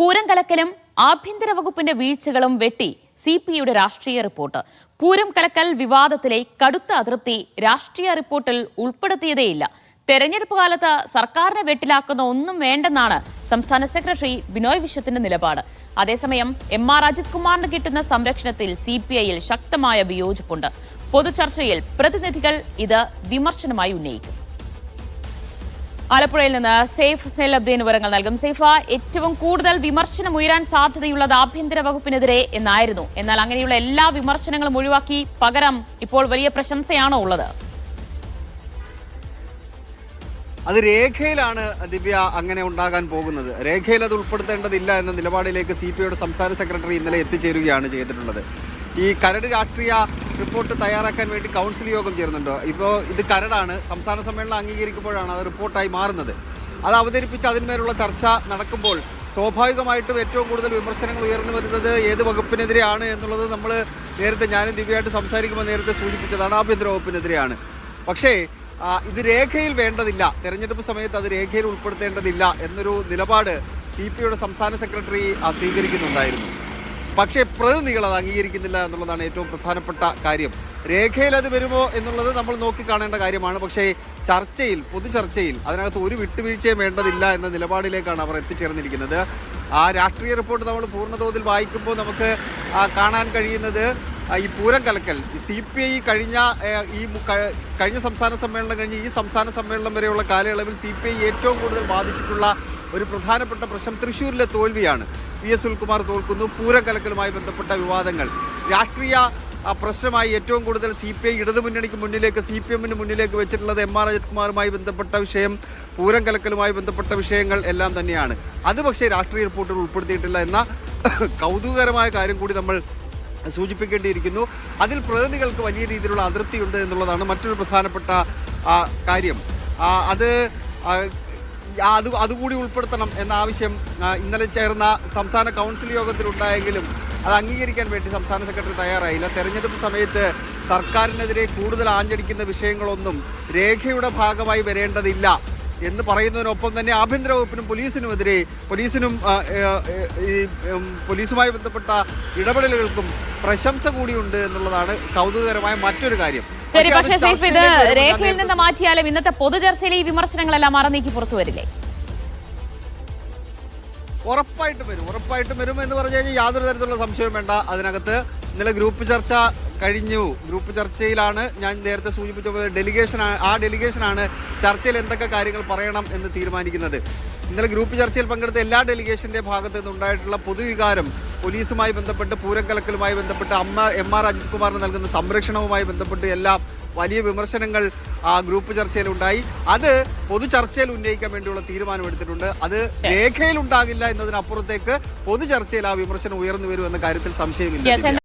പൂരം കലക്കലും ആഭ്യന്തര വകുപ്പിന്റെ വീഴ്ചകളും വെട്ടി സിപിഐയുടെ രാഷ്ട്രീയ റിപ്പോർട്ട്. പൂരം കലക്കൽ വിവാദത്തിലെ കടുത്ത അതൃപ്തി രാഷ്ട്രീയ റിപ്പോർട്ടിൽ ഉൾപ്പെടുത്തിയതേയില്ല. തെരഞ്ഞെടുപ്പ് കാലത്ത് സർക്കാരിനെ വെട്ടിലാക്കുന്ന ഒന്നും വേണ്ടെന്നാണ് സംസ്ഥാന സെക്രട്ടറി ബിനോയ് വിശ്വത്തിന്റെ നിലപാട്. അതേസമയം MR അജിത് കുമാറിന് കിട്ടുന്ന സംരക്ഷണത്തിൽ സിപിഐയിൽ ശക്തമായ വിയോജിപ്പുണ്ട്. പൊതുചർച്ചയിൽ പ്രതിനിധികൾ ഇത് വിമർശനമായി ഉന്നയിക്കും. ആലപ്പുഴയിൽ നിന്ന് സേഫ് സെലബ്ദീൻ വിവരങ്ങൾ നൽകും. സേഫ, ഏറ്റവും കൂടുതൽ വിമർശനം ഉയരാൻ സാധ്യതയുള്ളത് ആഭ്യന്തര വകുപ്പിനെതിരെ എന്നായിരുന്നു. എന്നാൽ അങ്ങനെയുള്ള എല്ലാ വിമർശനങ്ങളും ഒഴിവാക്കി പകരം ഇപ്പോൾ വലിയ പ്രശംസയാണോ ഉള്ളത്? അത് രേഖയിലാണ് ദിവ്യ അങ്ങനെ ഉണ്ടാകാൻ പോകുന്നത്. രേഖയിൽ അത് ഉൾപ്പെടുത്തേണ്ടതില്ല എന്ന നിലപാടിലേക്ക് സിപിഐയുടെ സംസ്ഥാന സെക്രട്ടറി ഇന്നലെ എത്തിച്ചേരുകയാണ് ചെയ്തിട്ടുള്ളത്. ഈ കരട് രാഷ്ട്രീയ റിപ്പോർട്ട് തയ്യാറാക്കാൻ വേണ്ടി കൗൺസിൽ യോഗം ചേരുന്നുണ്ട്. ഇപ്പോൾ ഇത് കരടാണ്, സംസ്ഥാന സമ്മേളനം അംഗീകരിക്കുമ്പോഴാണ് അത് റിപ്പോർട്ടായി മാറുന്നത്. അത് അവതരിപ്പിച്ച് അതിന്മേലുള്ള ചർച്ച നടക്കുമ്പോൾ സ്വാഭാവികമായിട്ടും ഏറ്റവും കൂടുതൽ വിമർശനങ്ങൾ ഉയർന്നു വരുന്നത് ഏത് വകുപ്പിനെതിരെയാണ് എന്നുള്ളത് നമ്മൾ നേരത്തെ ഞാനും ദിവ്യയായിട്ട് സംസാരിക്കുമ്പോൾ നേരത്തെ സൂചിപ്പിച്ചതാണ്, ആഭ്യന്തര വകുപ്പിനെതിരെയാണ്. പക്ഷേ ഇത് രേഖയിൽ വേണ്ടതില്ല, തെരഞ്ഞെടുപ്പ് സമയത്ത് അത് രേഖയിൽ ഉൾപ്പെടുത്തേണ്ടതില്ല എന്നൊരു നിലപാട് സിപിഐയുടെ സംസ്ഥാന സെക്രട്ടറി സ്വീകരിക്കുന്നുണ്ടായിരുന്നു. പക്ഷേ പ്രതിനിധികൾ അത് അംഗീകരിക്കുന്നില്ല എന്നുള്ളതാണ് ഏറ്റവും പ്രധാനപ്പെട്ട കാര്യം. രേഖയിൽ അത് വരുമോ എന്നുള്ളത് നമ്മൾ നോക്കിക്കാണേണ്ട കാര്യമാണ്. പക്ഷേ ചർച്ചയിൽ, പൊതുചർച്ചയിൽ അതിനകത്ത് ഒരു വിട്ടുവീഴ്ചയും വേണ്ടതില്ല എന്ന നിലപാടിലേക്കാണ് അവർ എത്തിച്ചേർന്നിരിക്കുന്നത്. ആ രാഷ്ട്രീയ റിപ്പോർട്ട് നമ്മൾ പൂർണ്ണതോതിൽ വായിക്കുമ്പോൾ നമുക്ക് കാണാൻ കഴിയുന്നത് ഈ പൂരം കലക്കൽ സിപിഐ കഴിഞ്ഞ സംസ്ഥാന സമ്മേളനം കഴിഞ്ഞ് ഈ സംസ്ഥാന സമ്മേളനം വരെയുള്ള കാലയളവിൽ സിപിഐ ഏറ്റവും കൂടുതൽ ബാധിച്ചിട്ടുള്ള ഒരു പ്രധാനപ്പെട്ട പ്രശ്നം തൃശ്ശൂരിലെ തോൽവിയാണ്. PS സുനിൽകുമാർ തോൽക്കുന്നു. പൂരം കലക്കലുമായി ബന്ധപ്പെട്ട വിവാദങ്ങൾ രാഷ്ട്രീയ പ്രശ്നമായി ഏറ്റവും കൂടുതൽ സിപിഐ ഇടതുമുന്നണിക്ക് മുന്നിലേക്ക്, CPM-ന് മുന്നിലേക്ക് വെച്ചിട്ടുള്ളത് MR അജിത് കുമാറുമായി ബന്ധപ്പെട്ട വിഷയം, പൂരം കലക്കലുമായി ബന്ധപ്പെട്ട വിഷയങ്ങൾ എല്ലാം തന്നെയാണ്. അത് പക്ഷേ രാഷ്ട്രീയ റിപ്പോർട്ടിൽ ഉൾപ്പെടുത്തിയിട്ടില്ല എന്ന കൗതുകകരമായ കാര്യം കൂടി നമ്മൾ സൂചിപ്പിക്കേണ്ടിയിരിക്കുന്നു. അതിൽ പ്രതിനിധികൾക്ക് വലിയ രീതിയിലുള്ള അതൃപ്തിയുണ്ട് എന്നുള്ളതാണ് മറ്റൊരു പ്രധാനപ്പെട്ട കാര്യം. അതുകൂടി ഉൾപ്പെടുത്തണം എന്ന ആവശ്യം ഇന്നലെ ചേർന്ന സംസ്ഥാന കൗൺസിൽ യോഗത്തിലുണ്ടായെങ്കിലും അത് അംഗീകരിക്കാൻ വേണ്ടി സംസ്ഥാന സെക്രട്ടറി തയ്യാറായില്ല. തെരഞ്ഞെടുപ്പ് സമയത്ത് സർക്കാരിനെതിരെ കൂടുതൽ ആഞ്ഞടിക്കുന്ന വിഷയങ്ങളൊന്നും രേഖയുടെ ഭാഗമായി വരേണ്ടതില്ല എന്ന് പറയുന്നതിനൊപ്പം തന്നെ ആഭ്യന്തര വകുപ്പിനും പോലീസുമായി ബന്ധപ്പെട്ട ഇടപെടലുകൾക്കും പ്രശംസ കൂടിയുണ്ട് എന്നുള്ളതാണ് കൗതുകകരമായ മറ്റൊരു കാര്യം. ഇത് രേഖയിൽ നിന്ന് മാറ്റിയാലും ഇന്നത്തെ പൊതുചർച്ചയിലെ ഈ വിമർശനങ്ങളെല്ലാം മറന്നീക്കി പുറത്തു വരില്ലേ? ഉറപ്പായിട്ടും വരും എന്ന് പറഞ്ഞു കഴിഞ്ഞാൽ യാതൊരു തരത്തിലുള്ള സംശയവും വേണ്ട. അതിനകത്ത് ഇന്നലെ ഗ്രൂപ്പ് ചർച്ച കഴിഞ്ഞു. ഗ്രൂപ്പ് ചർച്ചയിലാണ് ഞാൻ നേരത്തെ സൂചിപ്പിച്ച ഡെലിഗേഷനാണ് ചർച്ചയിൽ എന്തൊക്കെ കാര്യങ്ങൾ പറയണം എന്ന് തീരുമാനിക്കുന്നത്. ഇന്നലെ ഗ്രൂപ്പ് ചർച്ചയിൽ പങ്കെടുത്ത എല്ലാ ഡെലിഗേഷന്റെ ഭാഗത്തു നിന്നുണ്ടായിട്ടുള്ള പൊതുവികാരം പോലീസുമായി ബന്ധപ്പെട്ട്, പൂരം കലക്കലുമായി ബന്ധപ്പെട്ട്, MR അജിത് കുമാറിന് നൽകുന്ന സംരക്ഷണവുമായി ബന്ധപ്പെട്ട് എല്ലാം വലിയ വിമർശനങ്ങൾ ഗ്രൂപ്പ് ചർച്ചയിലുണ്ടായി. അത് പൊതുചർച്ചയിൽ ഉന്നയിക്കാൻ വേണ്ടിയുള്ള തീരുമാനമെടുത്തിട്ടുണ്ട്. അത് രേഖയിൽ ഉണ്ടാകില്ല എന്നതിനപ്പുറത്തേക്ക് പൊതുചർച്ചയിൽ ആ വിമർശനം ഉയർന്നു വരും എന്ന കാര്യത്തിൽ സംശയമില്ല.